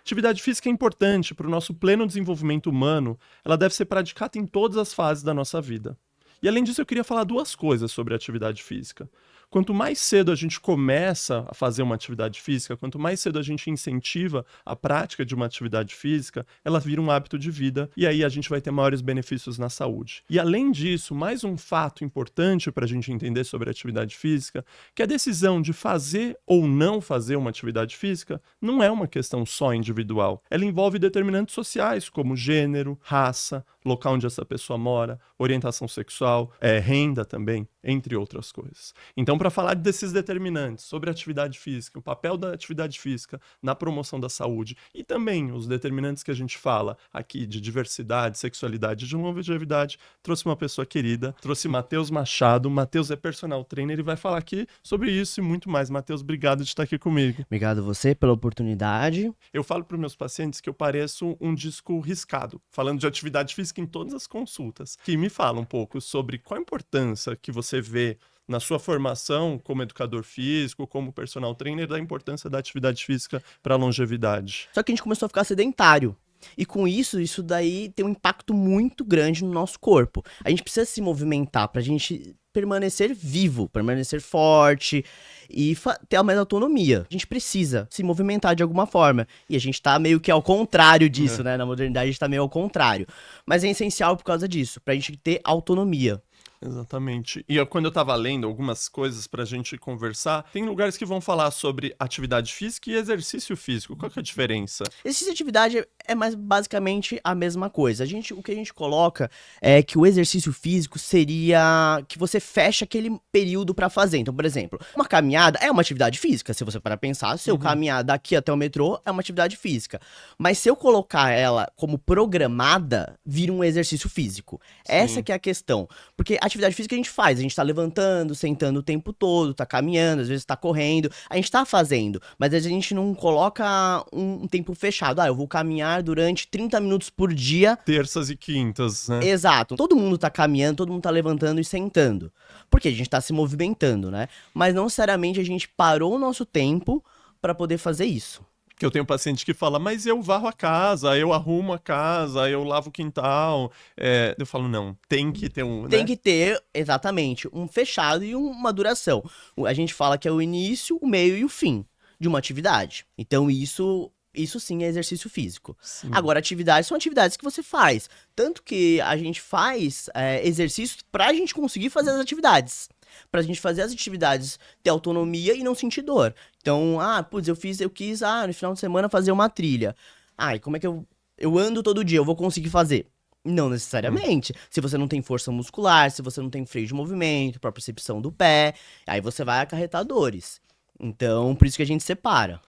Atividade física é importante para o nosso pleno desenvolvimento humano, ela deve ser praticada em todas as fases da nossa vida. E além disso, eu queria falar duas coisas sobre a atividade física. Quanto mais cedo a gente começa a fazer uma atividade física, quanto mais cedo a gente incentiva a prática de uma atividade física, ela vira um hábito de vida e aí a gente vai ter maiores benefícios na saúde. E além disso, mais um fato importante para a gente entender sobre a atividade física, que a decisão de fazer ou não fazer uma atividade física não é uma questão só individual. Ela envolve determinantes sociais, como gênero, raça, local onde essa pessoa mora, orientação sexual, renda também, entre outras coisas. Então, para falar desses determinantes sobre a atividade física, o papel da atividade física na promoção da saúde e também os determinantes que a gente fala aqui de diversidade, sexualidade e de longevidade, trouxe uma pessoa querida, trouxe Matheus Machado. Matheus é personal trainer e vai falar aqui sobre isso e muito mais. Matheus, obrigado de estar aqui comigo. Obrigado a você pela oportunidade. Eu falo para os meus pacientes que eu pareço um disco riscado, falando de atividade física em todas as consultas, que me fala um pouco sobre qual a importância que você vê na sua formação como educador físico, como personal trainer, da importância da atividade física para a longevidade. Só que a gente começou a ficar sedentário. E com isso daí tem um impacto muito grande no nosso corpo. A gente precisa se movimentar pra gente permanecer vivo, permanecer forte e ter mais autonomia. A gente precisa se movimentar de alguma forma. E a gente tá meio que ao contrário disso, né? Na modernidade a gente tá meio ao contrário. Mas é essencial por causa disso, pra gente ter autonomia. Exatamente. E quando eu tava lendo algumas coisas pra gente conversar, tem lugares que vão falar sobre atividade física e exercício físico. Qual que é a diferença? Exercício e atividade é mais basicamente a mesma coisa. O que a gente coloca é que o exercício físico seria que você fecha aquele período pra fazer. Então, por exemplo, uma caminhada é uma atividade física. Se você parar pra pensar, se eu caminhar daqui até o metrô, é uma atividade física. Mas se eu colocar ela como programada, vira um exercício físico. Essa que é a questão. Porque a atividade física a gente faz, a gente tá levantando, sentando o tempo todo, tá caminhando, às vezes tá correndo, a gente tá fazendo, mas às vezes a gente não coloca um tempo fechado. Eu vou caminhar durante 30 minutos por dia. Terças e quintas, né? Exato. Todo mundo tá caminhando, todo mundo tá levantando e sentando. Porque a gente tá se movimentando, né? Mas não necessariamente a gente parou o nosso tempo pra poder fazer isso. Que eu tenho paciente que fala, mas eu varro a casa, eu arrumo a casa, eu lavo o quintal. Eu falo, não, tem que ter um... Tem que ter, exatamente, um fechado e uma duração. A gente fala que é o início, o meio e o fim de uma atividade. Então isso sim é exercício físico. Sim. Agora, atividades são atividades que você faz. Tanto que a gente faz exercícios pra gente conseguir fazer as atividades. Pra gente fazer as atividades ter autonomia e não sentir dor. Então, eu quis no final de semana fazer uma trilha. E como é que eu ando todo dia, eu vou conseguir fazer? Não necessariamente. Se você não tem força muscular, se você não tem freio de movimento, propriocepção do pé, aí você vai acarretar dores. Então, por isso que a gente separa.